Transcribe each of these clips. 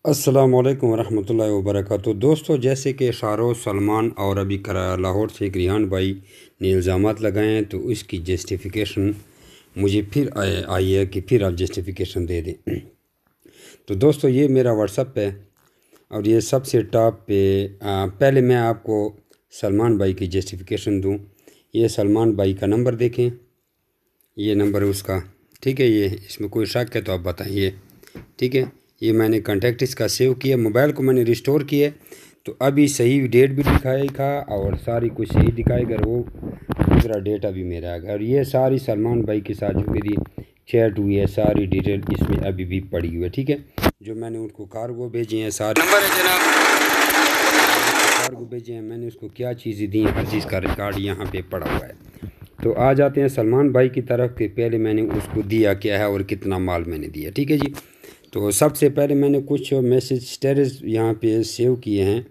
अस्सलाम वालेकुम रहमतुल्लाहि व बरकातुहू। दोस्तों, जैसे कि शाहरुख सलमान और अभी लाहौर से एक रिहान भाई ने इल्ज़ामात लगाए हैं, तो इसकी जस्टिफ़िकेशन मुझे फिर आई है कि फिर आप जस्टिफ़िकेशन दे दें। तो दोस्तों, ये मेरा व्हाट्सअप है और ये सबसे टॉप पे पहले मैं आपको सलमान भाई की जस्टिफ़िकेशन दूं। ये सलमान भाई का नंबर देखें, ये नंबर है उसका, ठीक है। ये इसमें कोई शक है तो आप बताइए, ठीक है। ये मैंने कॉन्टैक्ट इसका सेव किया, मोबाइल को मैंने रिस्टोर किया, तो अभी सही डेट भी दिखाएगा और सारी कुछ सही दिखाएगा, और वो दूसरा डेट अभी मेरा आएगा। और ये सारी सलमान भाई के साथ जो मेरी चैट हुई है, सारी डिटेल इसमें अभी भी पड़ी हुई है, ठीक है। जो मैंने उनको कार्गो भेजे हैं, सारे नंबर है जनाब, कार्गो भेजे हैं, मैंने उसको क्या चीज़ें दी हैं, हर चीज़ का रिकॉर्ड यहाँ पे पड़ा हुआ है। तो आ जाते हैं सलमान भाई की तरफ के पहले मैंने उसको दिया क्या है और कितना माल मैंने दिया, ठीक है जी। तो सबसे पहले मैंने कुछ मैसेज स्टेटस यहाँ पे सेव किए हैं,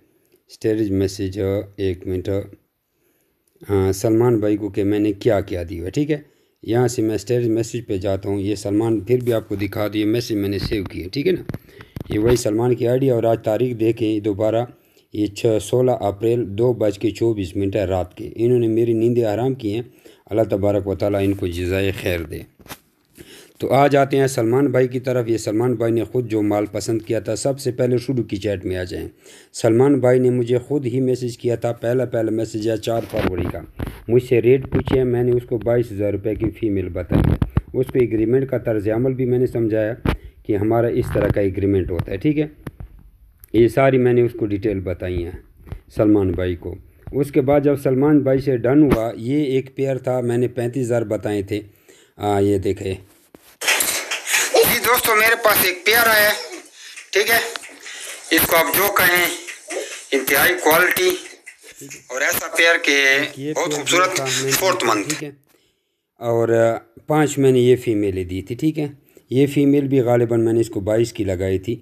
स्टेटस मैसेज, एक मिनट, हाँ, सलमान भाई को कि मैंने क्या क्या दिया है, ठीक है। यहाँ से मैं स्टेटस मैसेज पे जाता हूँ, ये सलमान फिर भी आपको दिखा दिए मैसेज मैंने सेव किए, ठीक है ना। ये वही सलमान की आईडी, और आज तारीख देखें दोबारा, ये 16 अप्रैल 2:24 है रात के। इन्होंने मेरी नींदें हराम की हैं, अल्लाह तबारक व तआला इनको जज़ाए खैर दे। तो आ जाते हैं सलमान भाई की तरफ। ये सलमान भाई ने ख़ुद जो माल पसंद किया था, सबसे पहले शुरू की चैट में आ जाएं। सलमान भाई ने मुझे ख़ुद ही मैसेज किया था, पहला मैसेज है 4 फरवरी का, मुझसे रेट पूछे, मैंने उसको 22,000 रुपये की फ़ीमेल बताई है। उसको एग्रीमेंट का तर्ज़ अमल भी मैंने समझाया कि हमारा इस तरह का एग्रीमेंट होता है, ठीक है। ये सारी मैंने उसको डिटेल बताई हैं सलमान भाई को। उसके बाद जब सलमान भाई से डन हुआ, ये एक पेयर था, मैंने 35,000 बताए थे। ये देखे जी दोस्तों, मेरे पास एक पेयर है, ठीक है। इसको आप जो कहें, इंतहाई क्वालिटी और ऐसा पेयर के बहुत खूबसूरत 4th मंथ, ठीक है। और 5 मैंने ये फ़ीमेलें दी थी, ठीक है। ये फ़ीमेल भी गालिबन मैंने इसको 22 की लगाई थी,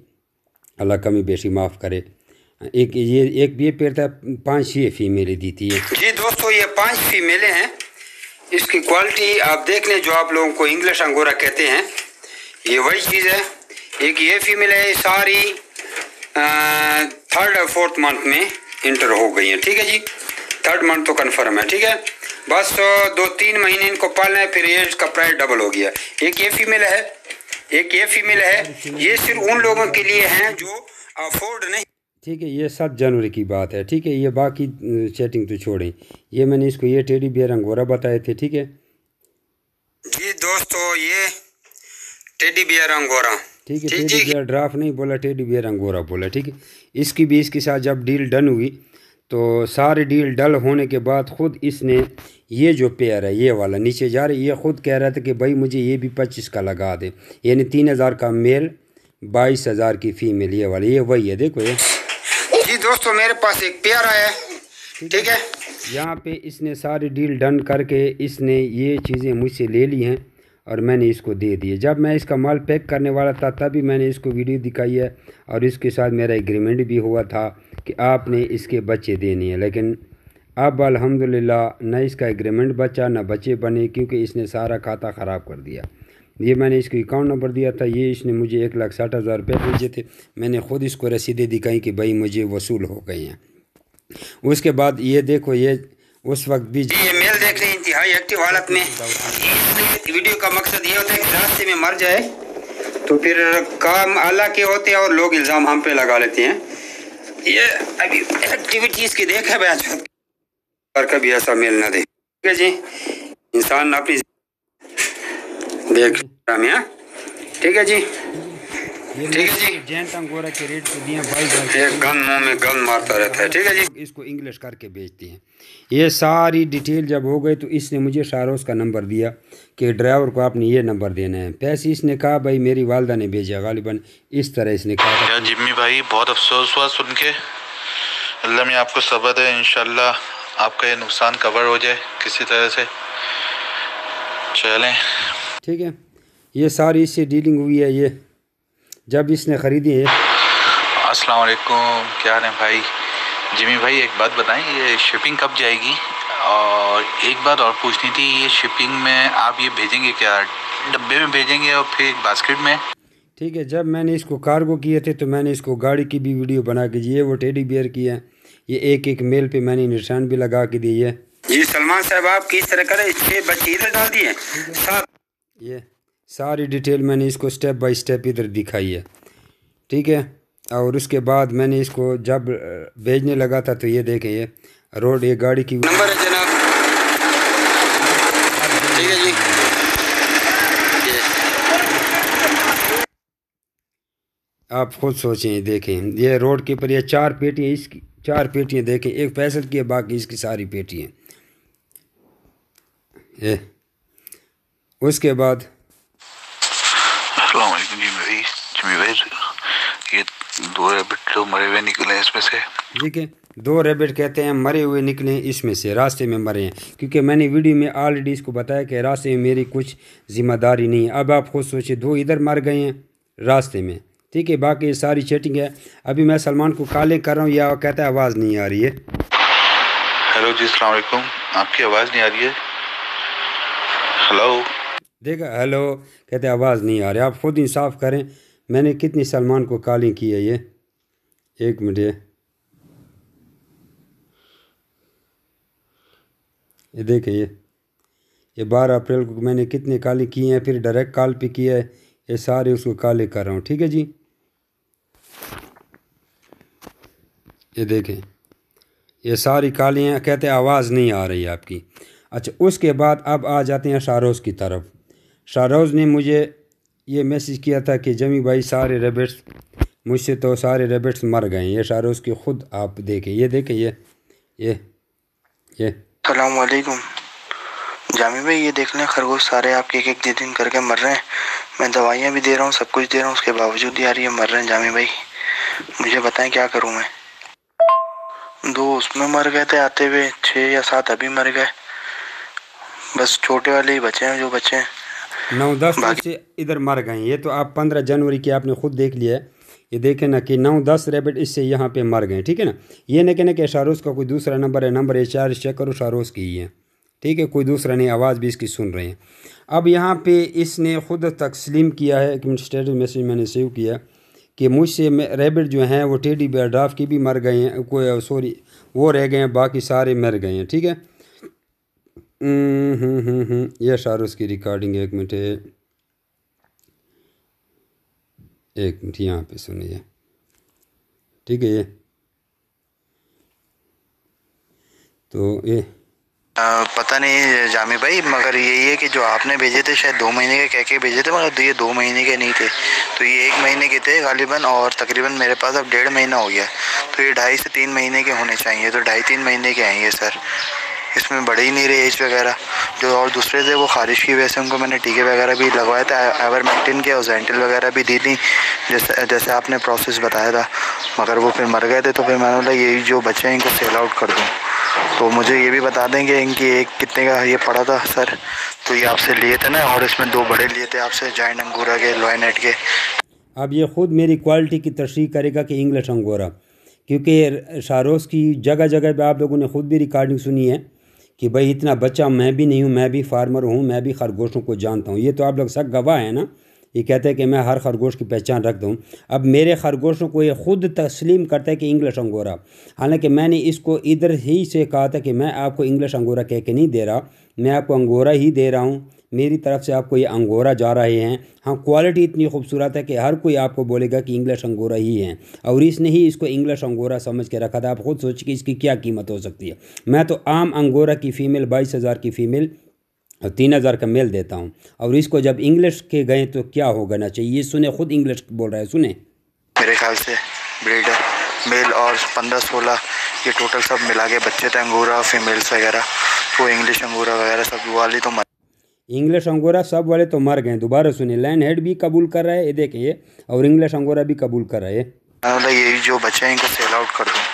अल्लाह कमी बेशी माफ़ करे। एक ये पेयर था, 5 ये फ़ीमेलें दी थी जी दोस्तों। ये 5 फ़ीमेलें हैं। इसकी क्वालिटी आप देख लें, जो आप लोगों को इंग्लिश अंगोरा कहते हैं, ये वही चीज़ है। एक ये फीमेल है, सारी 3rd और 4th मंथ में इंटर हो गई है, ठीक है जी। 3rd मंथ तो कन्फर्म है, ठीक है। बस 2-3 महीने इनको पालना है, फिर ये इसका प्राइस डबल हो गया। एक ये फीमेल है, एक ये फीमेल है। ये सिर्फ उन लोगों के लिए हैं जो अफोर्ड नहीं, ठीक है। ये 7 जनवरी की बात है, ठीक है। ये बाकी चैटिंग तो छोड़ें। ये मैंने इसको ये टेडी बियर अंगोरा बताए थे, ठीक है जी दोस्तों। ये टेडी बियर अंगोरा, ठीक है। टेडी बियर ड्राफ्ट नहीं बोला, टेडी बियर अंगोरा बोला, ठीक है। इसकी भी इसके साथ जब डील डन हुई, तो सारे डील डल होने के बाद ख़ुद इसने ये जो पेयर है, ये वाला नीचे जा रही, ये ख़ुद कह रहा था कि भाई मुझे ये भी 25 का लगा दे, यानी 3,000 का मेल, 22,000 की फ़ीमेल, ये वाली, ये वही है, देखो ये जी दोस्तों। मेरे पास एक पेयर है, ठीक है। यहाँ पे इसने सारी डील डन करके इसने ये चीज़ें मुझसे ले ली हैं और मैंने इसको दे दिए। जब मैं इसका माल पैक करने वाला था, तभी मैंने इसको वीडियो दिखाई है, और इसके साथ मेरा एग्रीमेंट भी हुआ था कि आपने इसके बच्चे देने हैं। लेकिन अब अल्हम्दुलिल्लाह न इसका एग्रीमेंट बचा, न बच्चे बने, क्योंकि इसने सारा खाता ख़राब कर दिया। ये मैंने इसको अकाउंट नंबर दिया था, ये इसने मुझे 1,60,000 रुपये भेजे थे। मैंने ख़ुद इसको रसीदें दिखाई कि भाई मुझे वसूल हो गए हैं। उसके बाद ये देखो, ये उस वक्त भी ये मेल देख रहे हैं इंतहाई एक्टिव हालत में। वीडियो का मकसद ये होता है कि रास्ते में मर जाए तो फिर काम अल्लाह के होते हैं और लोग इल्ज़ाम हम पे लगा लेते हैं। ये अभी एक्टिविटीज़ की देख है बैच पर, कभी ऐसा मेल ना दे, ठीक है जी। इंसान अपनी देख में, ठीक है जी, ठीक है जी। जेंट अंगोरा के रेट पे दिए 22,000, एक गन मुँह में गन मारता रहता है, ठीक है जी। इसको इंग्लिश करके बेचते हैं। ये सारी डिटेल जब हो गई, तो इसने मुझे शाहरोज का नंबर दिया कि ड्राइवर को आपने ये नंबर देना है। पैसे इसने कहा भाई मेरी वालदा ने भेजा, गालिबन इस तरह इसने कहा था। जिम्मी भाई बहुत अफसोस हुआ सुन के, अल्लाह में आपको सब्र दे, इंशाल्लाह आपका ये नुकसान कवर हो जाए किसी तरह से। चलें, ठीक है। ये सारी इससे डीलिंग हुई है, ये जब इसने ख़रीदी है। अस्सलाम वालेकुम, क्या हाल है भाई? जिमी भाई एक बात बताएं, ये शिपिंग कब जाएगी? और एक बात और पूछनी थी, ये शिपिंग में आप ये भेजेंगे क्या, डब्बे में भेजेंगे और फिर बास्केट में? ठीक है। जब मैंने इसको कार्गो किए थे तो मैंने इसको गाड़ी की भी वीडियो बना के ये वो टेडी बियर की है, ये एक एक मेल पे मैंने निशान भी लगा के दिए है। जी सलमान साहब आप किस तरह करें, 6 बच्चे इधर डाल दिए ये सारी डिटेल मैंने इसको स्टेप बाय स्टेप इधर दिखाई है, ठीक है। और उसके बाद मैंने इसको जब भेजने लगा था तो ये देखें, ये रोड, ये गाड़ी की नंबर है जनाब, ठीक है जी। आप खुद सोचें, देखें ये रोड के ऊपर ये 4 पेटियाँ, इसकी 4 पेटियाँ देखें, एक फैसल की है, बाकी इसकी सारी पेटियाँ। ये उसके बाद अस्सलाम वालेकुम जी भाई, ये 2 रैबिट तो मरे हुए निकले इसमें से। देखिए 2 रैबिट कहते हैं मरे हुए निकले इसमें से, रास्ते में मरे हैं, क्योंकि मैंने वीडियो में ऑलरेडी इसको बताया कि रास्ते में मेरी कुछ ज़िम्मेदारी नहीं है। अब आप खुद सोचिए, 2 इधर मर गए हैं रास्ते में, ठीक है। बाकी सारी चेटिंग है। अभी मैं सलमान को कॉलिंग कर रहा हूँ, या कहता है आवाज़ नहीं आ रही है। हेलो जी, अस्सलाम वालेकुम, आपकी आवाज़ नहीं आ रही है। हेलो, देखा, हेलो कहते आवाज़ नहीं आ रही। आप खुद इंसाफ करें, मैंने कितनी सलमान को कॉलिंग की है। ये 1 मिनट, ये देखें, ये 12 अप्रैल को मैंने कितने कॉलिंग की हैं, फिर डायरेक्ट कॉल पे किया है, ये सारे उसको कॉलिंग कर रहा हूँ, ठीक है जी। ये देखें, ये सारी कॉलिंग कहते आवाज़ नहीं आ रही आपकी। अच्छा, उसके बाद अब आ जाते हैं शाहरोज़ की तरफ। शाहरोज़ ने मुझे ये मैसेज किया था कि जमी भाई सारे रैबिट्स मुझसे तो सारे रैबिट्स मर गए। ये शाहरोज़ की खुद आप देखें, ये देखें, ये अस्सलाम वालेकुम जामी भाई, ये देख लें खरगोश सारे आपके एक एक दिन करके मर रहे हैं। मैं दवाइयाँ भी दे रहा हूँ, सब कुछ दे रहा हूँ, उसके बावजूद यार ये मर रहे हैं। जामी भाई मुझे बताएं क्या करूँ मैं। 2 उसमें मर गए थे आते हुए, 6 या 7 अभी मर गए, बस छोटे वाले ही बचे हैं जो बचे हैं। 9-10 बच्चे इधर मर गए। ये तो आप 15 जनवरी की आपने खुद देख लिया है। ये देखें ना कि 9-10 रैबिट इससे यहाँ पे मर गए, ठीक है ना। ये नहीं कहना कि शाहरोज़ का कोई दूसरा नंबर है, नंबर HR चेक करो, शाहरोज़ की ही है, ठीक है, कोई दूसरा नहीं। आवाज़ भी इसकी सुन रहे हैं। अब यहाँ पे इसने खुद तस्लीम किया है, एक मिनट, स्टेटस मैसेज मैंने सेव किया कि मुझसे रैबिट जो हैं वो टेडी बियर ड्राफ्ट की भी मर गए हैं, कोई सॉरी वो रह गए हैं, बाकी सारे मर गए हैं, ठीक है। ये शाहरोज़ की रिकॉर्डिंग, 1 मिनट, 1 मिनट यहाँ पे सुनिए, ठीक है। ये तो ये पता नहीं जामी भाई, मगर यही है कि जो आपने भेजे थे शायद 2 महीने के कह के भेजे थे, मगर ये 2 महीने के नहीं थे, तो ये 1 महीने के थे गालिबन, और तकरीबन मेरे पास अब 1.5 महीना हो गया, तो ये 2.5 से 3 महीने के होने चाहिए, तो 2.5-3 महीने के आएंगे सर। इसमें बढ़े ही नहीं रहे एज वगैरह। जो और दूसरे थे वो खारिश की वजह से उनको मैंने टीके वगैरह भी लगवाए थे, आइवरमेक्टिन के और ज़ेंटिल वगैरह भी दी थी, जैसे आपने प्रोसेस बताया था, मगर वो फिर मर गए थे। तो फिर मैंने बोला यही जो बच्चे हैं इनको सेल आउट कर दूँ। तो मुझे ये भी बता देंगे इनकी एक कितने का ये पड़ा था सर। तो ये आपसे लिए थे ना, और इसमें 2 बड़े लिए थे आपसे, जाइंट अंगूरा के, लॉयनेट के। अब ये ख़ुद मेरी क्वालिटी की तशरीह करेगा कि इंग्लिश अंगोरा, क्योंकि शाहरोज़ की जगह जगह पे आप लोगों ने ख़ुद भी रिकॉर्डिंग सुनी है कि भाई इतना बच्चा मैं भी नहीं हूँ, मैं भी फार्मर हूँ, मैं भी खरगोशों को जानता हूँ। ये तो आप लोग सब गवाह हैं ना। ये कहते हैं कि मैं हर खरगोश की पहचान रखता हूँ। अब मेरे खरगोशों को ये ख़ुद तस्लीम करता है कि इंग्लिश अंगोरा, हालांकि मैंने इसको इधर ही से कहा था कि मैं आपको इंग्लिश अंगोरा कह के नहीं दे रहा, मैं आपको अंगोरा ही दे रहा हूँ, मेरी तरफ से आपको ये अंगोरा जा रहे हैं। हाँ, क्वालिटी इतनी खूबसूरत है कि हर कोई आपको बोलेगा कि इंग्लिश अंगोरा ही है, और इसने ही इसको इंग्लिश अंगोरा समझ के रखा था। आप खुद सोचिए कि इसकी क्या कीमत हो सकती है। मैं तो आम अंगोरा की फ़ीमेल 22,000 की फ़ीमेल 3,000 का मेल देता हूँ, और इसको जब इंग्लिश के गए तो क्या होगा ना चाहिए। ये सुने, खुद इंग्लिश बोल रहा है, सुने। मेरे ख्याल से ब्रीडर मेल और 15-16 ये टोटल सब मिला के बच्चे थे अंगूरा फीमेल्स वगैरह, तो इंग्लिश अंगूरा वगैरह सब वाले तो इंग्लिश अंगोरा सब वाले तो मर गए। दोबारा सुने, लाइन हेड भी कबूल कर रहा है, ये देखिए, और इंग्लिश अंगोरा भी कबूल कर रहा है। मतलब यही जो बच्चे हैं इनको सेल आउट कर दूँ।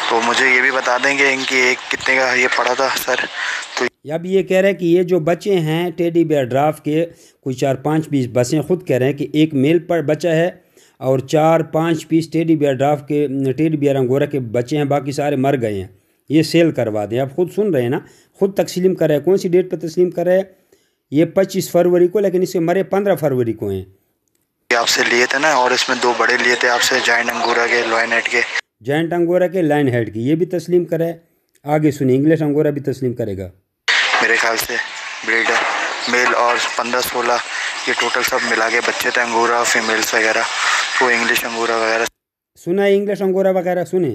तो मुझे ये भी बता देंगे इनकी एक कितने का ये पड़ा था सर। तो अब ये कह रहे हैं कि ये जो बच्चे हैं टेडी बियर ड्राफ्ट के, कुछ 4-5 पीस बसें, खुद कह रहे हैं कि एक मेल पर बच्चा है और 4-5 पीस टेडी बियर ड्राफ्ट के, टेडी बियर अंगोरा के बच्चे हैं, बाकी सारे मर गए हैं। ये सेल करवा दें। आप खुद सुन रहे हैं ना, खुद तस्लीम कर रहे हैं। कौन सी डेट पर तस्लीम कर रहे हैं? ये 25 फरवरी को, लेकिन इसके मरे 15 फरवरी को हैं। ये आपसे लिए थे ना, और इसमें 2 बड़े लिए थे आपसे, जायंट अंगोरा के, लॉयन हेड के। जायंट अंगोरा के, लाइन हेड की, ये भी तस्लीम करा है। आगे सुनिए, इंग्लिश अंगोरा भी तस्लीम करेगा मेरे ख्याल से ब्रीडर मेल और 15-16 ये टोटल सब मिला के बच्चे थे, अंगोरा फीमेल्स वगैरह। तो इंग्लिश अंगोरा वगैरह सुना है, इंग्लिश अंगोरा वगैरह सुने,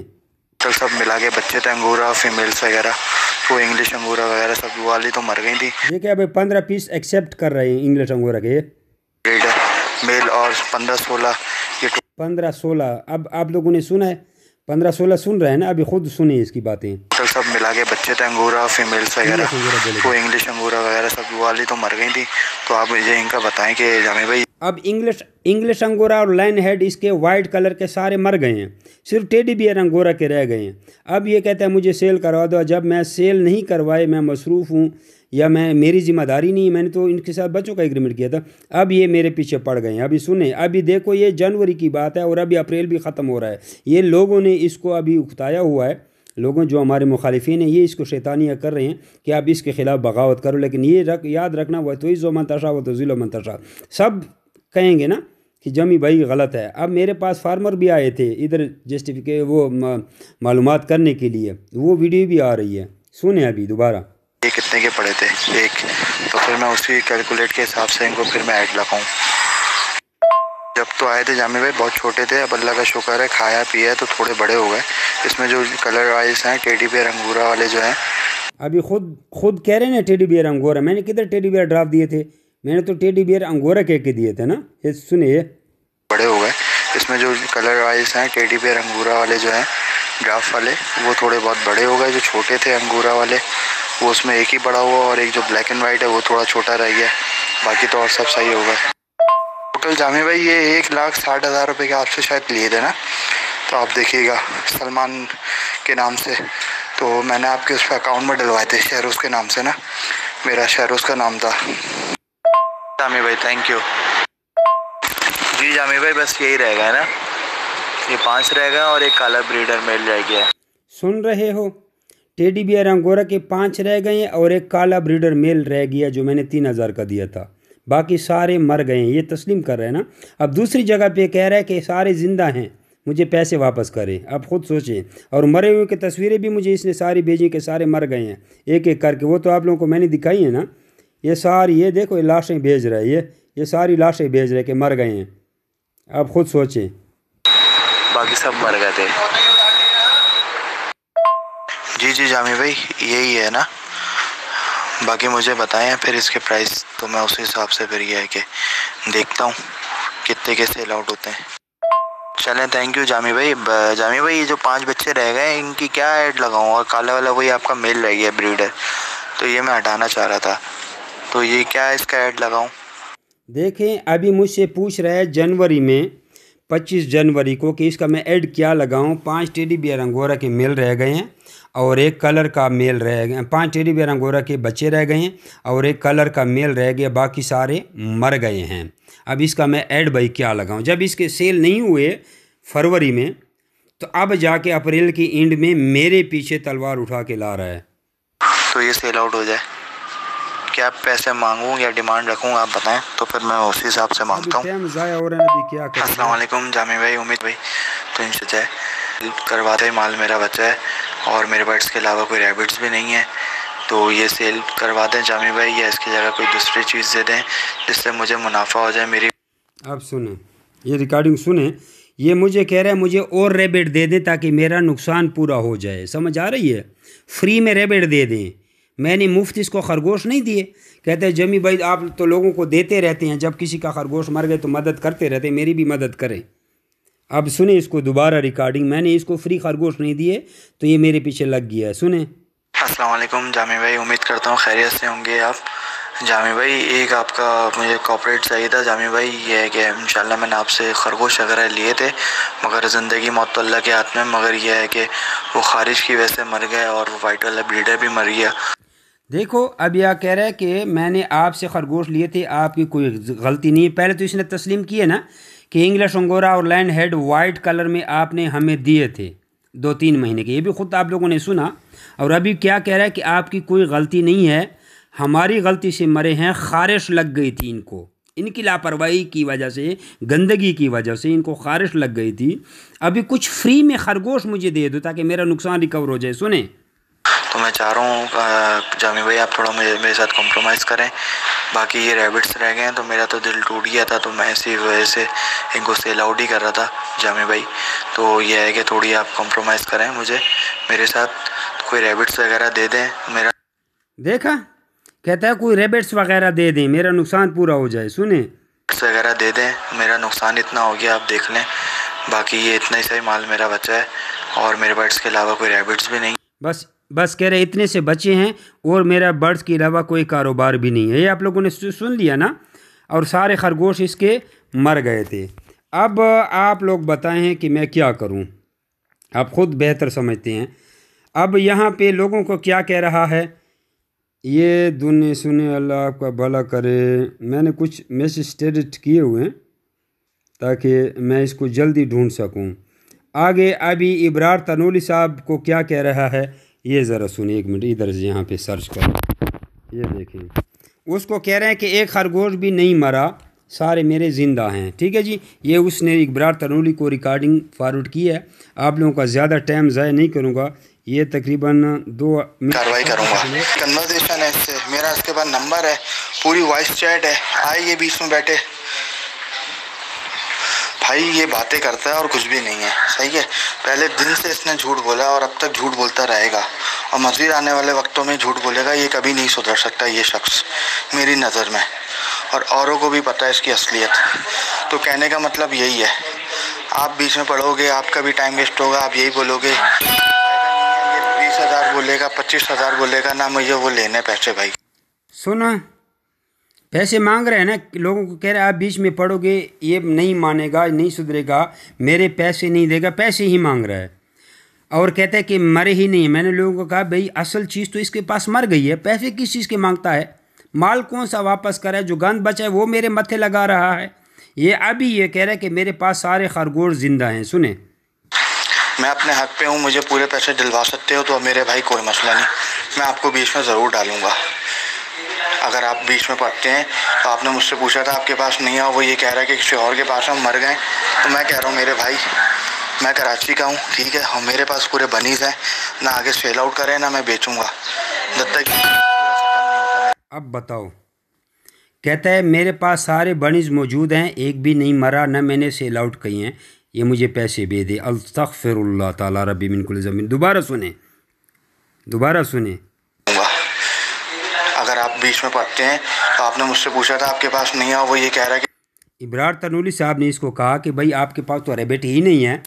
टोटल सब मिला के बच्चे थे, अंगोरा फीमेल्स वगैरह। तो इंग्लिश अंगोरा वगैरह सब वाली तो मर गई थी। ये क्या भाई 15 पीस एक्सेप्ट कर रहे हैं इंग्लिश अंगोरा के, ब्रीडर मेल और 15-16 ये 15-16। अब आप लोगों ने सुना है, 15-16 सुन रहे हैं ना, अभी खुद सुनिए इसकी बातें। टोटल सब मिला के बच्चे थे, अंगोरा फीमेल्स वगैरह। तो इंग्लिश अंगोरा वगैरह सब वाली तो मर गई थी। तो आप मुझे इनका बताएं कि जामी भाई। अब इंग्लिश अंगोरा और लाइन हेड इसके वाइट कलर के सारे मर गए हैं, सिर्फ टेडी बियर अंगोरा के रह गए हैं। अब ये कहता है मुझे सेल करवा दो। जब मैं सेल नहीं करवाए, मैं मसरूफ़ हूँ या मेरी ज़िम्मेदारी नहीं है, मैंने तो इनके साथ बच्चों का एग्रीमेंट किया था। अब ये मेरे पीछे पड़ गए हैं। अभी सुने, अभी देखो ये जनवरी की बात है और अभी अप्रैल भी ख़त्म हो रहा है। ये लोगों ने इसको अभी उकताया हुआ है, लोगों जो हमारे मुखालिफिन हैं ये इसको शैतानियाँ कर रहे हैं कि आप इसके ख़िलाफ़ बगावत करो। लेकिन ये याद रखना, वह तो इज़्ज़ो मन तशा व तो ज़िल्लो मन तशा, सब कहेंगे ना कि जमी भाई गलत है। अब मेरे पास फार्मर भी आए थे इधर जस्टिफिके वो मालूमात करने के लिए, वो वीडियो भी आ रही है, सुने अभी दोबारा। ये कितने के पड़े थे एक, तो फिर मैं उसी कैलकुलेट के हिसाब से इनको फिर मैं ऐड लगाऊँ। जब तो आए थे जामी भाई बहुत छोटे थे, अब अल्लाह का शुक्र है खाया पिया है तो थोड़े बड़े हो गए। इसमें जो कलर वाइज हैं टेडी बियर अंगूरा वाले जो हैं, अभी खुद कह रहे हैं ना टेडी बियर अंगोरा। मैंने किधर टेडी बियर ड्राफ्ट दिए थे, मैंने तो टेडी बियर अंगोरा कह के दिए थे ना। ये सुनिए, बड़े हो गए। इसमें जो कलर वाइज हैं टेडी बियर अंगूरा वाले जो हैं ड्राफ्ट वाले, वो थोड़े बहुत बड़े हो गए। जो छोटे थे अंगूरा वाले वो उसमें एक ही बड़ा हुआ, और एक जो ब्लैक एंड वाइट है वो थोड़ा छोटा रह गया, बाकी तो और सब सही हो गए। टोटल जामी भाई ये 1,60,000 रुपये के आपसे शायद लिए थे ना, तो आप देखिएगा सलमान के नाम से। तो मैंने आपके उस पर अकाउंट में डलवाए थे शहरोज़ के नाम से ना, मेरा शहरोज़ का नाम था। जामी भाई थैंक यू जी। जामी भाई बस यही रह गया ना, ये 5 रह गए और एक काला ब्रीडर मेल रह गया। सुन रहे हो, टेडी बियर अंगोरा के 5 रह गए हैं और एक काला ब्रीडर मेल रह गया जो मैंने 3,000 का दिया था, बाकी सारे मर गए हैं। ये तस्लीम कर रहे हैं ना। अब दूसरी जगह पे कह रहा है कि सारे ज़िंदा हैं, मुझे पैसे वापस करें। अब खुद सोचें। और मरे हुए की तस्वीरें भी मुझे इसने सारी भेजी कि सारे मर गए हैं एक एक करके। वो तो आप लोगों को मैंने दिखाई है ना, ये सारी, ये देखो ये लाशें भेज रहा है, ये सारी लाशें भेज रहे कि मर गए हैं। अब खुद सोचें, बाकी सब मर गए थे। जी जी जामी भाई यही है ना, बाकी मुझे बताएं फिर इसके प्राइस, तो मैं उस हिसाब से फिर ये है कि देखता हूँ कितने के सेल आउट होते हैं। चलें थैंक यू जामी भाई। जामी भाई ये जो 5 बच्चे रह गए इनकी क्या ऐड लगाऊँ? और काला वाला वही आपका मेल रह गया ब्रीडर, तो ये मैं हटाना चाह रहा था, तो ये क्या है इसका ऐड लगाऊँ? देखें अभी मुझसे पूछ रहा है जनवरी में 25 जनवरी को कि इसका मैं ऐड क्या लगाऊं। 5 टेडी बियर अंगोरा के मेल रह गए हैं और एक कलर का मेल रह गए। 5 टेडी बियर अंगोरा के बच्चे रह गए हैं और एक कलर का मेल रह गया, बाकी सारे मर गए हैं। अब इसका मैं ऐड भाई क्या लगाऊं? जब इसके सेल नहीं हुए फरवरी में, तो अब जाके अप्रैल की एंड में मेरे पीछे तलवार उठा के ला रहा है। तो ये सेल आउट हो जाए, क्या पैसे मांगूं या डिमांड रखूं आप बताएं, तो फिर मैं उसी हिसाब से मांगता हूँ। अस्सलाम वालेकुम जामी भाई, उम्मीद भाई तो इनसे करवाते माल मेरा बच्चा है और मेरे बर्ड्स के अलावा कोई रैबिट्स भी नहीं है, तो ये सेल करवा दें जामी भाई, या इसकी जगह कोई दूसरी चीज़ दे दें जिससे मुझे मुनाफा हो जाए मेरी। आप सुने, ये रिकॉर्डिंग सुने, ये मुझे कह रहा है मुझे और रैबिट दे दें ताकि मेरा नुकसान पूरा हो जाए। समझ आ रही है? फ्री में रैबिट दे दें, मैंने मुफ्त इसको खरगोश नहीं दिए। कहते हैं जमी भाई आप तो लोगों को देते रहते हैं, जब किसी का खरगोश मर गए तो मदद करते रहते हैं, मेरी भी मदद करें। अब सुने इसको दोबारा रिकॉर्डिंग, मैंने इसको फ्री खरगोश नहीं दिए तो ये मेरे पीछे लग गया है। सुने। अस्सलाम वालेकुम जामी भाई, उम्मीद करता हूँ खैरियत से होंगे आप। जामी भाई एक आपका मुझे कॉपरेट चाहिए था जामी भाई, ये है कि इंशाल्लाह मैंने आपसे खरगोश वगैरह लिए थे, मगर ज़िंदगी मौत तो अल्लाह के हाथ में, मगर यह है कि वो खारिश की वजह से मर गए और वो वाइट वाला ब्रीडर भी मर गया। देखो अब यह कह रहा है कि मैंने आपसे खरगोश लिए थे, आपकी कोई गलती नहीं है। पहले तो इसने तस्लीम किया ना कि इंग्लिश अंगोरा और लैंड हेड वाइट कलर में आपने हमें दिए थे 2-3 महीने के, ये भी ख़ुद आप लोगों ने सुना। और अभी क्या कह रहा है कि आपकी कोई गलती नहीं है, हमारी गलती से मरे हैं, खारिश लग गई थी इनको। इनकी लापरवाही की वजह से, गंदगी की वजह से इनको खारिश लग गई थी। अभी कुछ फ्री में खरगोश मुझे दे दो ताकि मेरा नुकसान रिकवर हो जाए। सुने, तो मैं चाह रहा हूँ जामी भाई आप थोड़ा मेरे साथ कॉम्प्रोमाइज़ करें। बाकी ये रैबिट्स रह गए हैं तो मेरा तो दिल टूट गया था, तो मैं इसी वजह से इनको सेल आउट ही कर रहा था जामी भाई। तो ये है कि थोड़ी आप कॉम्प्रोमाइज़ करें मुझे, मेरे साथ तो कोई रैबिट्स वगैरह दे दें। मेरा देखा, कहता है कोई रैबिट्स वगैरह दे दें, मेरा नुकसान पूरा हो जाए। सुने, वगैरह दे दें, मेरा नुकसान इतना हो गया आप देख लें। बाकी ये इतना ही सही माल मेरा बचा है और मेरे बर्ड्स के अलावा कोई रैबिट्स भी नहीं। बस कह रहे इतने से बचे हैं और मेरा बर्ड्स के अलावा कोई कारोबार भी नहीं है। ये आप लोगों ने सुन लिया ना, और सारे खरगोश इसके मर गए थे। अब आप लोग बताएं कि मैं क्या करूं, आप ख़ुद बेहतर समझते हैं। अब यहाँ पे लोगों को क्या कह रहा है, ये दुनिया सुने, अल्लाह आपका भला करे। मैंने कुछ मैसेज एडिट किए हुए हैं ताकि मैं इसको जल्दी ढूंढ सकूं। आगे अभी इब्रार तनूली साहब को क्या कह रहा है, ये ज़रा सुनिए, एक मिनट इधर से यहाँ पे सर्च कर, ये देखें। उसको कह रहे हैं कि एक खरगोश भी नहीं मरा, सारे मेरे ज़िंदा हैं। ठीक है जी, ये उसने इब्रार तनूली को रिकॉर्डिंग फॉरवर्ड की है। आप लोगों का ज़्यादा टाइम ज़ाया नहीं करूँगा, ये तकरीबन 2 कार्रवाई करूँगा। कन्वर्सेशन है इससे, मेरा इसके बाद नंबर है, पूरी वॉइस चैट है। आए ये बीच में बैठे भाई, ये बातें करता है और कुछ भी नहीं है, सही है। पहले दिन से इसने झूठ बोला और अब तक झूठ बोलता रहेगा और मज़ीद आने वाले वक्तों में झूठ बोलेगा। ये कभी नहीं सुधर सकता ये शख्स मेरी नज़र में, और औरों को भी पता है इसकी असलियत। तो कहने का मतलब यही है, आप बीच में पढ़ोगे, आपका भी टाइम वेस्ट होगा, आप यही बोलोगे। ये 20,000 बोलेगा, 25,000 बोलेगा ना, मुझे वो लेने पैसे भाई। सुना, पैसे मांग रहे हैं ना, लोगों को कह रहे हैं आप बीच में पढ़ोगे, ये नहीं मानेगा, नहीं सुधरेगा, मेरे पैसे नहीं देगा, पैसे ही मांग रहा है। और कहता है कि मरे ही नहीं। मैंने लोगों को कहा भाई असल चीज़ तो इसके पास मर गई है, पैसे किस चीज़ के मांगता है, माल कौन सा वापस करे, जो गंद बचा है वो मेरे मत्थे लगा रहा है। ये अभी ये कह रहा है कि मेरे पास सारे खरगोश जिंदा हैं। सुने, मैं अपने हक पे हूँ, मुझे पूरे पैसे दिलवा सकते हो तो मेरे भाई कोई मसला नहीं, मैं आपको बीच में ज़रूर डालूँगा। अगर आप बीच में पढ़ते हैं तो आपने मुझसे पूछा था आपके पास नहीं है, वो ये कह रहा है कि किसी और के पास हम मर गए। तो मैं कह रहा हूँ मेरे भाई, मैं कराची का हूँ, ठीक है, और मेरे पास पूरे बनीज़ हैं, ना आगे सेल आउट करें ना मैं बेचूँगा जब तक। अब बताओ, कहता है मेरे पास सारे बनीज़ मौजूद हैं, एक भी नहीं मरा, ना मैंने सेल आउट किए हैं, ये मुझे पैसे दे दे। अस्तग़फिरुल्लाह ताला रब्बी मिन कुल्लि ज़मीन। दोबारा सुने। अगर आप बीच में पढ़ते हैं तो आपने मुझसे पूछा था आपके पास नहीं है, वो ये कह रहा है कि इब्रार तनूली साहब ने इसको कहा कि भाई आपके पास तो रैबिट ही नहीं है,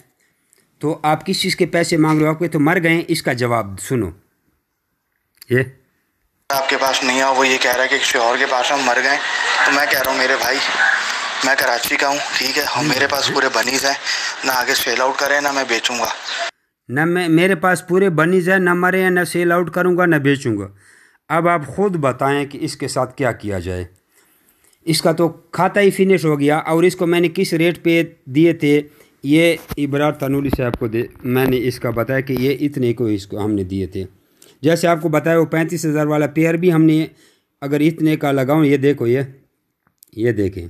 तो आप किस चीज़ के पैसे मांग रहे हो, आपके तो मर गए। इसका जवाब सुनो, ये आपके पास नहीं है, वो ये कह रहा है कि किसी और के पास हम मर गए। तो मैं कह रहा हूँ मेरे भाई, मैं कराची का हूँ, ठीक है, और मेरे पास पूरे बनीज़ हैं, ना आगे सेल आउट करें ना मैं बेचूँगा। न मेरे पास पूरे बनीज़ हैं, न मरे हैं, न सेल आउट करूँगा, न बेचूँगा। अब आप ख़ुद बताएं कि इसके साथ क्या किया जाए। इसका तो खाता ही फिनिश हो गया, और इसको मैंने किस रेट पे दिए थे, ये इब्रार तनूली साहब को मैंने इसका बताया कि ये इतने को इसको हमने दिए थे। जैसे आपको बताया वो 35,000 वाला पेयर भी हमने अगर इतने का लगाऊं, ये देखो, ये देखें,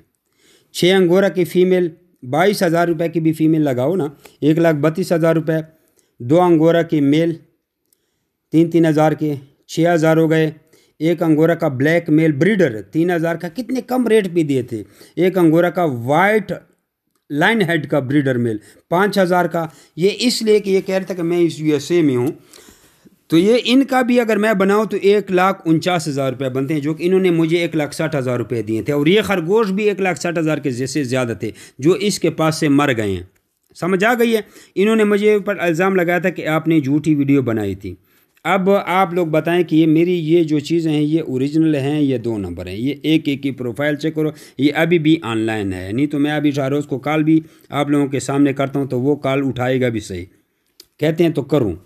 6 अंगोरा की फ़ीमेल 22,000 रुपये की भी फ़ीमेल लगाओ ना, 1,32,000 रुपये। 2 अंगोरा की मेल 3,000 के 6,000 हो गए। एक अंगोरा का ब्लैक मेल ब्रीडर 3,000 का, कितने कम रेट पे दिए थे। एक अंगोरा का वाइट लाइन हेड का ब्रीडर मेल 5,000 का। ये इसलिए कि ये कह रहा था कि मैं इस USA में हूँ, तो ये इनका भी अगर मैं बनाऊँ तो 1,49,000 रुपये बनते हैं, जो कि इन्होंने मुझे 1,60,000 रुपये दिए थे। और ये खरगोश भी 1,60,000 के जैसे ज़्यादा थे जो इसके पास से मर गए हैं। समझ आ गई है। इन्होंने मुझे ऊपर इल्ज़ाम लगाया था कि आपने झूठी वीडियो बनाई थी। अब आप लोग बताएं कि ये मेरी ये जो चीज़ें हैं ये ओरिजिनल हैं, ये 2 नंबर हैं। ये एक की प्रोफाइल चेक करो, ये अभी भी ऑनलाइन है। नहीं तो मैं अभी शाहरोज़ को कॉल भी आप लोगों के सामने करता हूँ तो वो कॉल उठाएगा भी सही, कहते हैं तो करूँ,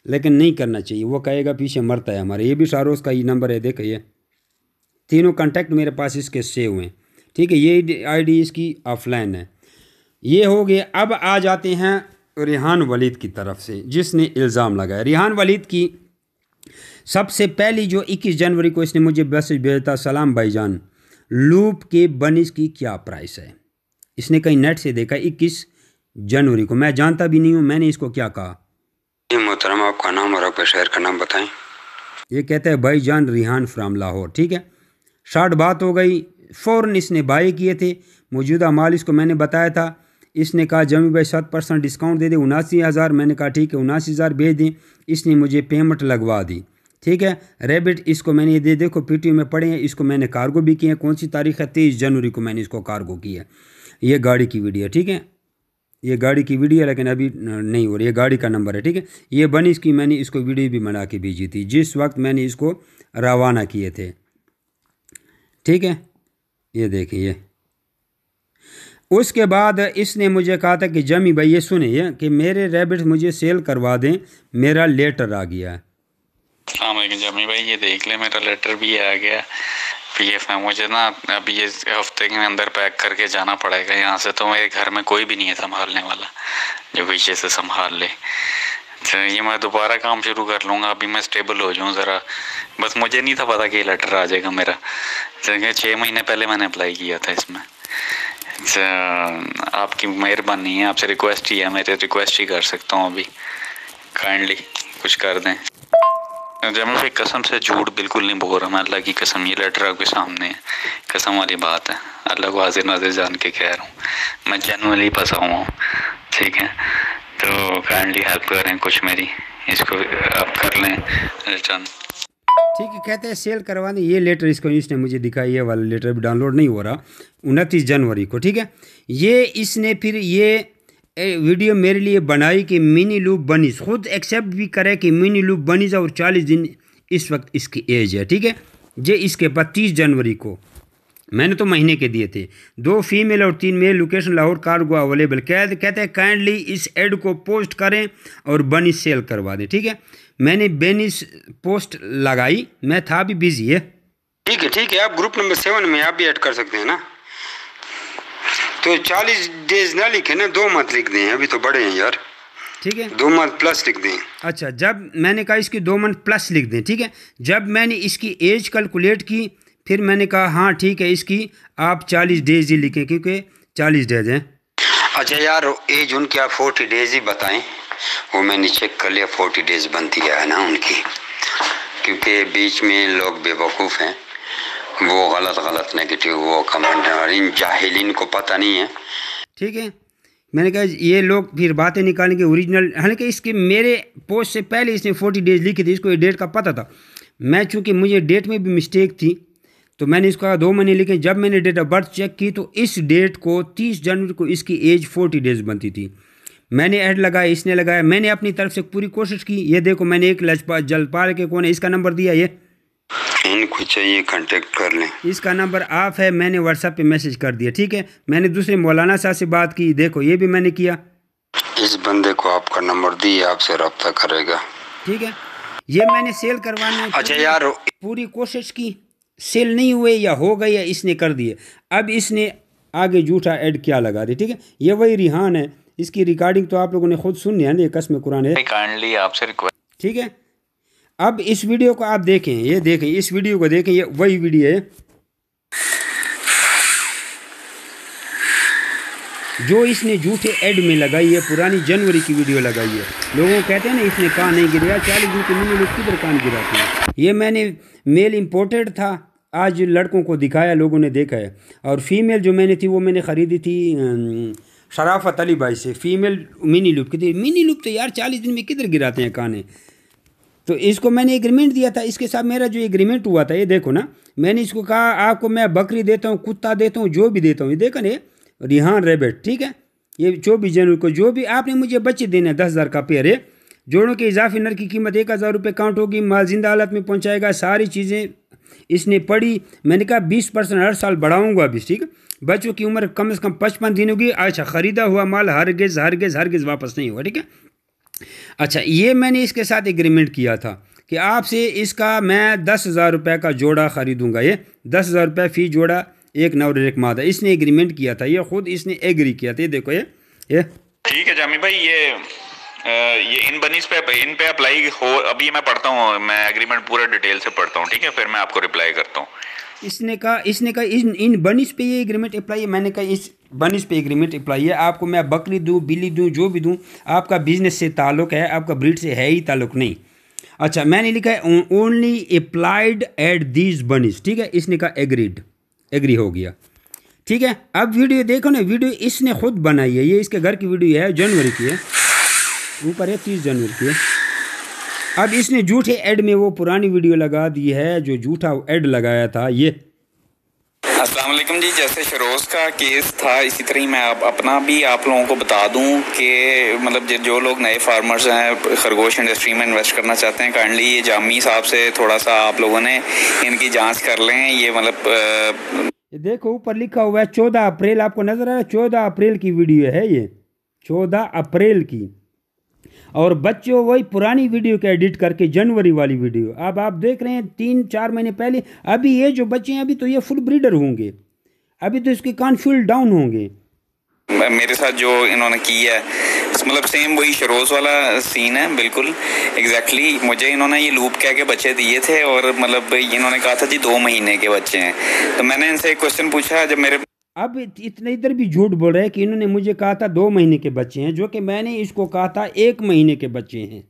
लेकिन नहीं करना चाहिए। वो कहेगा पीछे मरता है हमारे। ये भी शाहरोज़ का ही नंबर है, देखो ये तीनों कॉन्टैक्ट मेरे पास इसके सेव हुए, ठीक है। ये ID इसकी ऑफलाइन है। ये हो गए। अब आ जाते हैं रिहान वलीद की तरफ से, जिसने इल्ज़ाम लगाया। रिहान वलीद की सबसे पहली जो 21 जनवरी को इसने मुझे मैसेज भेजा था, सलाम भाईजान, लूप के बनिस की क्या प्राइस है। इसने कहीं नेट से देखा 21 जनवरी को, मैं जानता भी नहीं हूँ। मैंने इसको क्या कहा, जी मोहतरम आपका नाम और आपके शहर का नाम बताएं। ये कहता है भाईजान रिहान फ्राम लाहौर। ठीक है, शॉर्ट बात हो गई। फ़ौरन इसने बाय किए थे। मौजूदा माल इसको मैंने बताया था। इसने कहा जमी भाई 7% डिस्काउंट दे दे, 79,000। मैंने कहा ठीक है 79,000 भेज दें। इसने मुझे पेमेंट लगवा दी। ठीक है, रैबिट इसको मैंने ये दे, देखो पीटीओ में पड़े हैं। इसको मैंने कार्गो भी किए हैं। कौन सी तारीख है, 23 जनवरी को मैंने इसको कार्गो किया है। ये गाड़ी की वीडियो, ठीक है, ये गाड़ी की वीडियो है, लेकिन अभी नहीं हो रही। ये गाड़ी का नंबर है। ठीक है, ये बनी इसकी मैंने इसको वीडियो भी बना के भेजी थी जिस वक्त मैंने इसको रवाना किए थे। ठीक है, ये देखिए। उसके बाद इसने मुझे कहा था कि जमी भाई ये सुनिए कि मेरे रैबिट मुझे सेल करवा दें, मेरा लेटर आ गया है। हाँ मैं जमी भाई ये देख ले, मेरा लेटर भी आ गया पीएफ में। मुझे ना अभी ये हफ्ते के अंदर पैक करके जाना पड़ेगा यहाँ से। तो मेरे घर में कोई भी नहीं है संभालने वाला जो पीछे से संभाल ले। तो ये मैं दोबारा काम शुरू कर लूँगा। अभी मैं स्टेबल हो जाऊँ ज़रा। बस मुझे नहीं था पता कि लेटर आ जाएगा मेरा। 6 महीने पहले मैंने अप्लाई किया था इसमें। आपकी मेहरबानी है, आपसे रिक्वेस्ट ही है, मैं रिक्वेस्ट ही कर सकता हूँ अभी। काइंडली कुछ कर दें। जब मैं कसम से झूठ बिल्कुल नहीं बोल रहा मैं, अल्लाह की कसम। ये लेटर आपके सामने है, कसम वाली बात है। अल्लाह को हाजिर नाज़िर जान के कह रहा हूँ, मैं जनरली फंसा हुआ हूँ। ठीक है, तो काइंडली हेल्प करें कुछ मेरी, इसको आप कर लें रिटर्न। ठीक है, कहते हैं सेल करवाने। ये लेटर इसको इसने मुझे दिखाई, ये वाला लेटर भी डाउनलोड नहीं हो रहा, 29 जनवरी को। ठीक है, ये इसने फिर ये वीडियो मेरे लिए बनाई कि मिनी लूप बनीज खुद एक्सेप्ट भी करे कि मिनी लूप बनीज और 40 दिन इस वक्त इसकी एज है। ठीक है, ये इसके बाद 30 जनवरी को मैंने तो महीने के दिए थे। 2 फीमेल और 3 male, location Lahore, cargo available. कहते हैं काइंडली इस एड को पोस्ट करें और बनीज सेल करवा दें। ठीक है, मैंने बेनिस पोस्ट लगाई, मैं था भी बिजी है। ठीक है, आप ग्रुप नंबर 7 में आप भी ऐड कर सकते हैं ना। तो 40 डेज ना लिखे ना, 2 मंथ लिख दें, अभी तो बड़े हैं यार। ठीक है, 2 मंथ प्लस लिख दें। अच्छा, जब मैंने कहा इसकी 2 मंथ प्लस लिख दें। ठीक है, जब मैंने इसकी एज कैलकुलेट की फिर मैंने कहा हाँ ठीक है, इसकी आप 40 डेज ही लिखें क्योंकि 40 डेज हैं। अच्छा यार, एज उनकी आप 40 डेज ही बताएं। वो मैंने चेक कर लिया, 40 डेज बनती है ना उनकी, क्योंकि बीच में लोग बेवकूफ़ हैं, वो गलत नेगेटिव वो कमेंट, और इन जाहिलीन को पता नहीं है। ठीक है, मैंने कहा ये लोग फिर बातें निकालेंगे ओरिजिनल। हालांकि इसके मेरे पोस्ट से पहले इसने 40 डेज लिखी थी, इसको ये डेट का पता था। मैं चूँकि मुझे डेट में भी मिस्टेक थी तो मैंने इसको 2 महीने लिखे। जब मैंने डेट ऑफ बर्थ चेक की तो इस डेट को 30 जनवरी को इसकी एज 40 डेज बनती थी। मैंने ऐड लगाया, इसने लगाया, मैंने अपनी तरफ से पूरी कोशिश की। ये देखो मैंने एक जलपाल के कौन है इसका नंबर दिया, ये इनको चाहिए कांटेक्ट कर लें, इसका नंबर ऑफ है, मैंने व्हाट्सएप पे मैसेज कर दिया। ठीक है, मैंने दूसरे मौलाना साहब से बात की, देखो ये भी मैंने किया। इस बंदे को आपका नंबर दिए, आपसे रब्ता करेगा। ठीक है, ये मैंने सेल करवाने अच्छा यार, पूरी कोशिश की, सेल नहीं हुए या हो गए या इसने कर दिए। अब इसने आगे झूठा ऐड क्या लगा दी। ठीक है, ये वही रिहान है, इसकी रिकॉर्डिंग तो आप लोगों ने खुद सुननी है ना, कसम कुरान है। काइंडली आपसे रिक्वेस्ट। ठीक है, अब इस वीडियो को आप देखें, ये देखें, इस वीडियो को देखें, ये वही वीडियो है जो इसने झूठे ऐड में लगाई है, पुरानी जनवरी की वीडियो लगाई है। लोगों को कहते हैं ना इसने कान नहीं गिराया, 40 दिन के महीने में किधर कान गिराते हैं। ये मैंने मेल इम्पोर्टेड था, आज लड़कों को दिखाया, लोगों ने देखा है। और फीमेल जो मैंने थी वो मैंने ख़रीदी थी शराफत अली भाई से, फीमेल मिनी लूप की थी। मिनी लूप तो यार 40 दिन में किधर गिराते हैं काने। तो इसको मैंने एग्रीमेंट दिया था, इसके साथ मेरा जो एग्रीमेंट हुआ था, ये देखो ना, मैंने इसको कहा आपको मैं बकरी देता हूँ, कुत्ता देता हूँ, जो भी देता हूँ। ये देखा ना, रिहान रैबिट। ठीक है, ये 24 जनवरी को जो भी आपने मुझे बच्चे देने 10,000 का पेयर है। जोड़ों के इजाफी नर की कीमत 1,000 रुपये काउंट होगी। माल जिंदा हालत में पहुँचाएगा। सारी चीज़ें इसने पढ़ी। मैंने कहा 20% हर साल बढ़ाऊँगा अभी। ठीक है, बच्चों की उम्र कम से कम 55 दिन होगी। अच्छा, ख़रीदा हुआ माल हरगिज़ वापस नहीं होगा। ठीक है, अच्छा, ये मैंने इसके साथ एग्रीमेंट किया था कि आपसे इसका मैं 10,000 रुपये का जोड़ा ख़रीदूँगा। ये 10,000 रुपये फ़ी जोड़ा, एक नर और एक मादा। इसने एग्रीमेंट किया था, ये खुद इसने एग्री किया था। ये देखो, ये ठीक है जामी भाई, ये ये इन बनीज पे इन पे अप्लाई हो, अभी मैं पढ़ता हूँ, मैं एग्रीमेंट पूरा डिटेल से पढ़ता हूँ, ठीक है, फिर मैं आपको रिप्लाई करता हूँ। इसने कहा इन बनीज पे ये एग्रीमेंट अप्लाई है। मैंने कहा इस बनीज पे एग्रीमेंट अप्लाई है। आपको मैं बकरी दूँ, बिल्ली दूँ, जो भी दूँ, आपका बिजनेस से ताल्लुक़ है, आपका ब्रीड से है ही ताल्लुक़ नहीं। अच्छा, मैंने लिखा है only applied at these bunnies, ठीक है। इसने कहा एग्री हो गया, ठीक है। अब वीडियो देखो ना, वीडियो इसने खुद बनाई है, ये इसके घर की वीडियो है, जनवरी की है, ऊपर है 30 जनवरी की है। अब इसने झूठे ऐड में वो पुरानी वीडियो लगा दी है, जो झूठा ऐड लगाया था ये। अस्सलाम वालेकुम जी, जैसे शरोज़ का केस था इसी तरह ही मैं अपना भी आप लोगों को बता दूं कि मतलब जो लोग नए फार्मर्स हैं, खरगोश इंडस्ट्री में इन्वेस्ट करना चाहते हैं, काइंडली ये जामी साहब से थोड़ा सा आप लोगों ने इनकी जांच कर लें। ये मतलब देखो ऊपर लिखा हुआ है 14 अप्रैल, आपको नज़र आ रहा है, 14 अप्रैल की वीडियो है ये, 14 अप्रैल की। और बच्चों वही पुरानी वीडियो के एडिट करके जनवरी वाली वीडियो अब आप देख रहे हैं 3-4 महीने पहले। अभी ये जो बच्चे हैं, अभी तो ये फुल ब्रीडर होंगे, अभी तो इसके कान फुल डाउन होंगे। मेरे साथ जो इन्होंने की है मतलब सेम वही शरोज़ वाला सीन है, बिल्कुल एग्जैक्टली। मुझे इन्होंने ये लूप कह के बच्चे दिए थे और मतलब इन्होंने कहा था जी 2 महीने के बच्चे हैं। तो मैंने इनसे एक क्वेश्चन पूछा, जब मेरे अब इतने इधर भी झूठ बोल रहे हैं कि इन्होंने मुझे कहा था 2 महीने के बच्चे हैं, जो कि मैंने इसको कहा था 1 महीने के बच्चे हैं।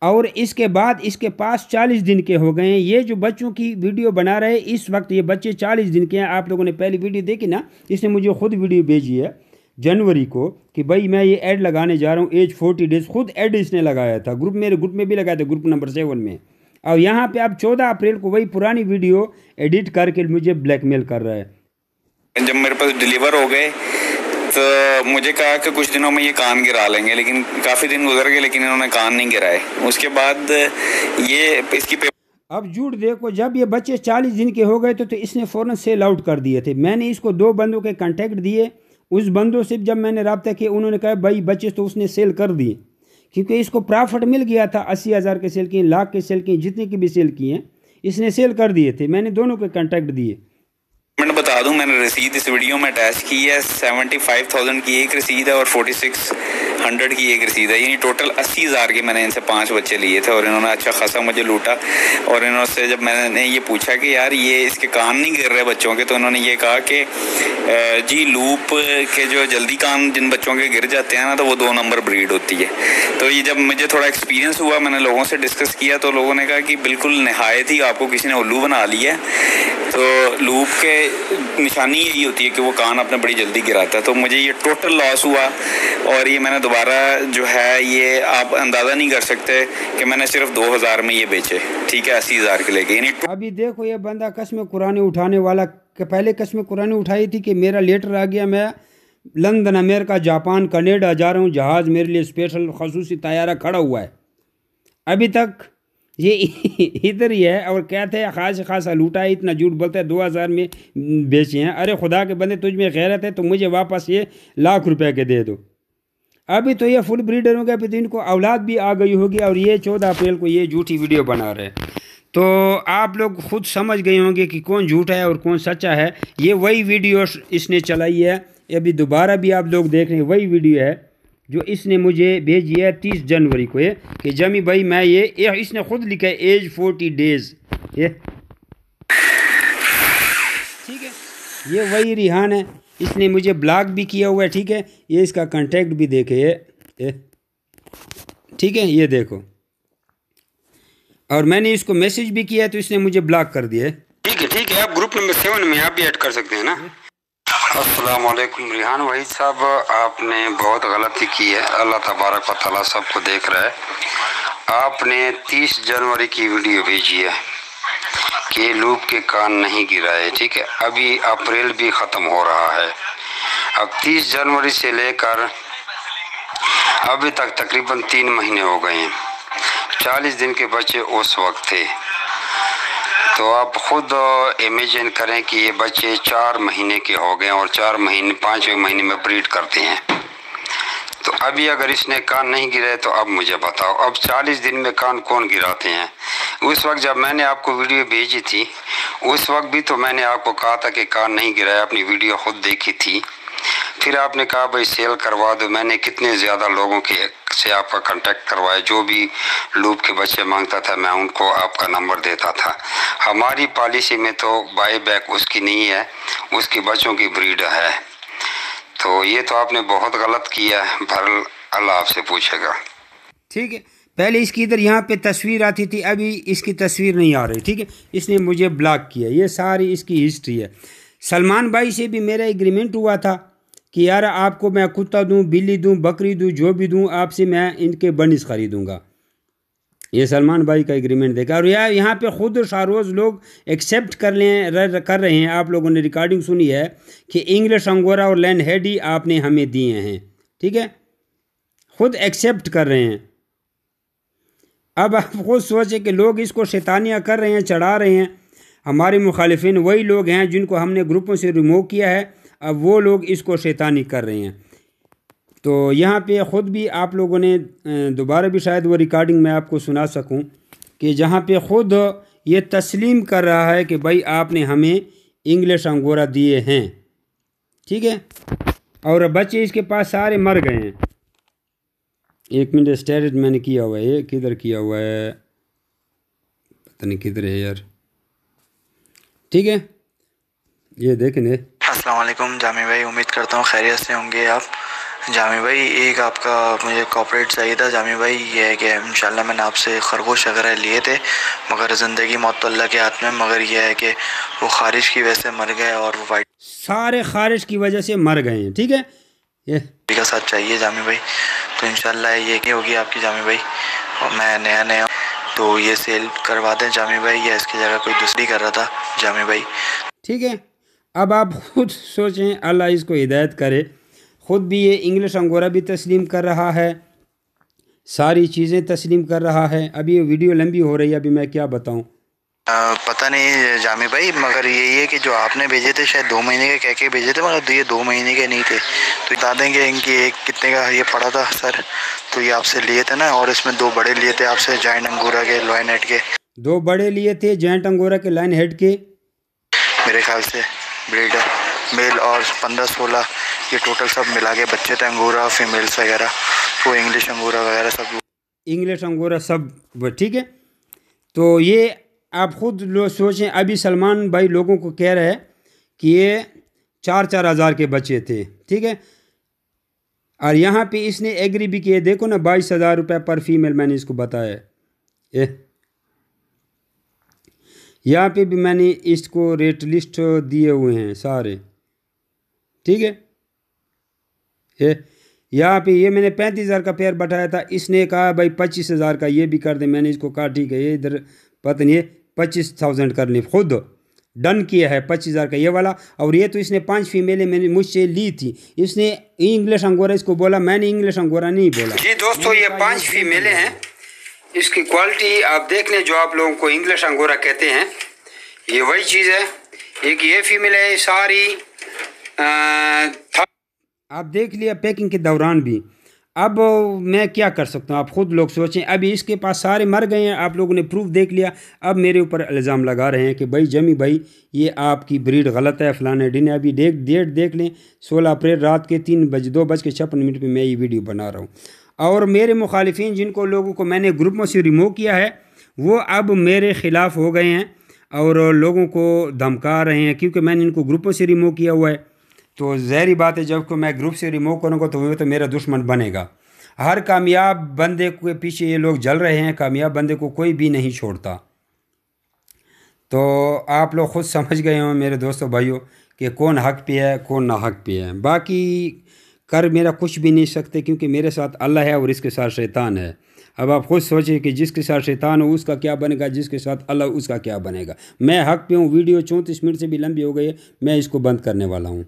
और इसके बाद इसके पास 40 दिन के हो गए हैं। ये जो बच्चों की वीडियो बना रहे हैं इस वक्त, ये बच्चे 40 दिन के हैं। आप लोगों ने पहली वीडियो देखी ना, इसने मुझे खुद वीडियो भेजी है जनवरी को कि भाई मैं ये ऐड लगाने जा रहा हूँ, एज 40 डेज। खुद ऐड इसने लगाया था, मेरे ग्रुप में भी लगाया था, ग्रुप नंबर 7 में। और यहाँ पे अब 14 अप्रैल को वही पुरानी वीडियो एडिट करके मुझे ब्लैकमेल कर रहा है। जब मेरे पास डिलीवर हो गए तो मुझे कहा कि कुछ दिनों में ये कान गिरा लेंगे, लेकिन काफ़ी दिन गुजर गए, लेकिन इन्होंने कान नहीं गिराए। उसके बाद ये इसकी अब झूठ देखो, जब ये बच्चे 40 दिन के हो गए तो इसने फ़ौरन सेल आउट कर दिए थे। मैंने इसको 2 बंदों के कांटेक्ट दिए, उस बंदों से जब मैंने रब्ता किया उन्होंने कहा भाई बच्चे तो उसने सेल कर दिए, क्योंकि इसको प्रॉफिट मिल गया था। 80,000 के सेल किए, लाख के सेल किए, जितने की भी सेल किए हैं इसने सेल कर दिए थे। मैंने दोनों के कांटेक्ट दिए। मैं बता दूं, मैंने रसीद इस वीडियो में अटैच की है। 75,000 की एक रसीद है और 4600 की एक रसीद है, यानी टोटल 80,000 के मैंने इनसे 5 बच्चे लिए थे और इन्होंने अच्छा खासा मुझे लूटा। और इन्होंने जब मैंने ये पूछा कि यार ये इसके कान नहीं गिर रहे बच्चों के, तो इन्होंने ये कहा कि जी लूप के जो जल्दी कान जिन बच्चों के गिर जाते हैं ना, तो वो 2 नंबर ब्रीड होती है। तो ये जब मुझे थोड़ा एक्सपीरियंस हुआ, मैंने लोगों से डिस्कस किया, तो लोगों ने कहा कि बिल्कुल नहायत ही आपको किसी ने उल्लू बना लिया। तो लूप के निशानी यही होती है कि वो कान अपने बड़ी जल्दी गिराता है। तो मुझे ये टोटल लॉस हुआ और ये मैंने दोबारा जो है, ये आप अंदाज़ा नहीं कर सकते कि मैंने सिर्फ 2000 में ये बेचे, ठीक है, 80,000 के लेके। यानी अभी देखो ये बंदा कसम कुरानी उठाने वाला, पहले कसम कुरानी उठाई थी कि मेरा लेटर आ गया, मैं लंदन, अमेरिका, जापान, कनाडा जा रहा हूँ, जहाज़ मेरे लिए स्पेशल खसूसी तैयारा खड़ा हुआ है। अभी तक ये इधर ही है और कहते हैं खासा लूटा है, इतना झूठ बोलता है 2000 में बेचे हैं। अरे खुदा के बंदे, तुझ में गैरत है तो मुझे वापस ये लाख रुपए के दे दो। अभी तो ये फुल ब्रीडर हो गया, अभी तो इनको औलाद भी आ गई होगी और ये 14 अप्रैल को ये झूठी वीडियो बना रहे हैं। तो आप लोग खुद समझ गए होंगे कि कौन झूठा है और कौन सच्चा है। ये वही वीडियो इसने चलाई है, अभी दोबारा भी आप लोग देख रहे हैं, वही वीडियो है जो इसने मुझे भेजी है 30 जनवरी को, ये कि जमी भाई मैं ये इसने खुद लिखा है एज 40 डेज, ये ठीक है। ये वही रिहान है, इसने मुझे ब्लॉक भी किया हुआ है, ठीक है। ये इसका कांटेक्ट भी देखे ये ठीक है, ये देखो। और मैंने इसको मैसेज भी किया है तो इसने मुझे ब्लॉक कर दिया है। ठीक है, आप ग्रुप नंबर 7 में आप भी ऐड कर सकते हैं ना। अस्सलाम वालेकुम रिहान वहीद साहब, आपने बहुत गलती की है। अल्लाह तबारक व तआला सबको देख रहा है। आपने 30 जनवरी की वीडियो भेजी है कि लूप के कान नहीं गिराए, ठीक है। अभी अप्रैल भी ख़त्म हो रहा है। अब 30 जनवरी से लेकर अभी तक तकरीबन 3 महीने हो गए हैं। 40 दिन के बच्चे उस वक्त थे। तो आप खुद इमेजिन करें कि ये बच्चे 4 महीने के हो गए और 4 महीने 5वें महीने में ब्रीड करते हैं। तो अभी अगर इसने कान नहीं गिराए तो अब मुझे बताओ, अब 40 दिन में कान कौन गिराते हैं। उस वक्त जब मैंने आपको वीडियो भेजी थी, उस वक्त भी तो मैंने आपको कहा था कि कान नहीं गिराया, अपनी वीडियो खुद देखी थी। फिर आपने कहा भाई सेल करवा दो। मैंने कितने ज़्यादा लोगों के से आपका कांटेक्ट करवाया, जो भी लूप के बच्चे मांगता था मैं उनको आपका नंबर देता था। हमारी पॉलिसी में तो बाई बैक उसकी नहीं है, उसकी बच्चों की ब्रीड है। तो ये तो आपने बहुत गलत किया है, भर अल्लाह आपसे पूछेगा। ठीक है, पहले इसकी इधर यहाँ पे तस्वीर आती थी, अभी इसकी तस्वीर नहीं आ रही। ठीक है, इसने मुझे ब्लॉक किया। ये सारी इसकी हिस्ट्री है। सलमान भाई से भी मेरा एग्रीमेंट हुआ था कि यार आपको मैं कुत्ता दूं, बिल्ली दूं, बकरी दूं, जो भी दूं, आपसे मैं इनके बनिस खरीदूंगा। ये सलमान भाई का एग्रीमेंट देखा। और यार यहाँ पे ख़ुद शारोज़ लोग एक्सेप्ट कर रहे हैं। आप लोगों ने रिकॉर्डिंग सुनी है कि इंग्लिश अंगोरा और लैंड हेड ही आपने हमें दिए हैं। ठीक है, खुद एक्सेप्ट कर रहे हैं। अब आप खुद सोचें कि लोग इसको शैतानियाँ कर रहे हैं, चढ़ा रहे हैं। हमारे मुखालिफिन वही लोग हैं जिनको हमने ग्रुपों से रिमूव किया है, अब वो लोग इसको शैतानी कर रहे हैं। तो यहाँ पे ख़ुद भी आप लोगों ने दोबारा भी शायद वो रिकॉर्डिंग मैं आपको सुना सकूँ कि जहाँ पे ख़ुद ये तस्लीम कर रहा है कि भाई आपने हमें इंग्लिश अंगोरा दिए हैं। ठीक है, और बच्चे इसके पास सारे मर गए हैं। एक मिनट, स्टेरिज मैंने किया हुआ है, ये किधर किया हुआ है पता नहीं किधर है यार। ठीक है, ये देखें। अस्सलाम वालेकुम जामी भाई, उम्मीद करता हूँ खैरियत से होंगे आप। जामी भाई एक आपका मुझे कॉपरेट चाहिए था जामी भाई। ये है कि इंशाल्लाह मैंने आपसे खरगोश वगैरह लिए थे, मगर ज़िंदगी मौत तो अल्लाह के हाथ में। मगर यह है कि वो खारिश की वजह से मर गए और वो वाइट सारे खारिश की वजह से मर गए हैं। ठीक है, ये का साथ चाहिए जामी भाई। तो इंशाल्लाह ये क्या होगी आपकी जामी भाई। और मैं नया तो ये सेल करवा दें जामी भाई, या इसकी जगह कोई दूसरी कर रहा था जामी भाई। ठीक है, अब आप खुद सोचें, अल्लाह इसको हिदायत करे। ख़ुद भी ये इंग्लिश अंगोरा भी तस्लीम कर रहा है, सारी चीज़ें तस्लीम कर रहा है। अभी ये वीडियो लंबी हो रही है, अभी मैं क्या बताऊं। पता नहीं जामी भाई, मगर यही है कि जो आपने भेजे थे शायद 2 महीने के कह के भेजे थे, मगर ये 2 महीने के नहीं थे। तो बता देंगे इनकी एक कितने का ये पड़ा था सर। तो ये आपसे लिए थे ना, और इसमें 2 बड़े लिए थे आपसे जायंट अंगोरा के, लायन हेड के। 2 बड़े लिए थे जायंट अंगोरा के, लायन हेड के, मेरे ख्याल से ब्रीडर मेल, और 15-16 ये टोटल सब मिला के बच्चे थे अंगोरा फीमेल्स वगैरह। वो इंग्लिश अंगोरा वगैरह सब, इंग्लिश अंगोरा सब। ठीक है, तो ये आप ख़ुद लोग सोचें। अभी सलमान भाई लोगों को कह रहे हैं कि ये 4-4 हज़ार के बच्चे थे। ठीक है, और यहाँ पे इसने एग्री भी किए। देखो ना, 22,000 रुपये पर फीमेल मैंने इसको बताया। ये यहाँ पे भी मैंने इसको रेट लिस्ट दिए हुए हैं सारे। ठीक है, ये यहाँ पे ये मैंने 35,000 का पेयर बैठाया था, इसने कहा भाई 25,000 का ये भी कर दे। मैंने इसको कहा ठीक है, ये इधर पता नहीं 25,000 कर ले। खुद डन किया है 25,000 का ये वाला। और ये तो इसने 5 फीमेलें मैंने मुझसे ली थी। इसने इंग्लिश अंगोरा इसको बोला, मैंने इंग्लिश अंगोरा नहीं बोला। जी दोस्तों, ये 5 फीमेलें हैं। इसकी क्वालिटी आप देख लें, जो आप लोगों को इंग्लिश अंगोरा कहते हैं, ये वही चीज़ है। एक ये फीमेल है, सारी आप देख लिया पैकिंग के दौरान भी। अब मैं क्या कर सकता हूँ, आप ख़ुद लोग सोचें। अभी इसके पास सारे मर गए हैं, आप लोगों ने प्रूफ देख लिया। अब मेरे ऊपर इल्ज़ाम लगा रहे हैं कि भाई जमी भाई ये आपकी ब्रीड गलत है, फ़लाने डिने। अभी डेट देख लें, 16 अप्रैल रात के 2:56 पर मैं ये वीडियो बना रहा हूँ। और मेरे मुखालिफिन जिनको लोगों को मैंने ग्रुपों से रिमूव किया है, वो अब मेरे ख़िलाफ़ हो गए हैं और लोगों को धमका रहे हैं, क्योंकि मैंने इनको ग्रुपों से रिमूव किया हुआ है। तो ज़ाहिर बात है, जब को मैं ग्रुप से रिमूव करूँगा तो वो तो मेरा दुश्मन बनेगा। हर कामयाब बंदे के पीछे ये लोग जल रहे हैं, कामयाब बंदे को कोई भी नहीं छोड़ता। तो आप लोग ख़ुद समझ गए हो मेरे दोस्तों भाइयों कि कौन हक़ पे है, कौन ना हक़ पे है। बाकी कर मेरा कुछ भी नहीं सकते, क्योंकि मेरे साथ अल्लाह है और इसके साथ शैतान है। अब आप खुद सोचिए कि जिसके साथ शैतान हो उसका क्या बनेगा, जिसके साथ अल्लाह उसका क्या बनेगा। मैं हक़ पे हूँ। वीडियो 34 मिनट से भी लंबी हो गई है, मैं इसको बंद करने वाला हूँ।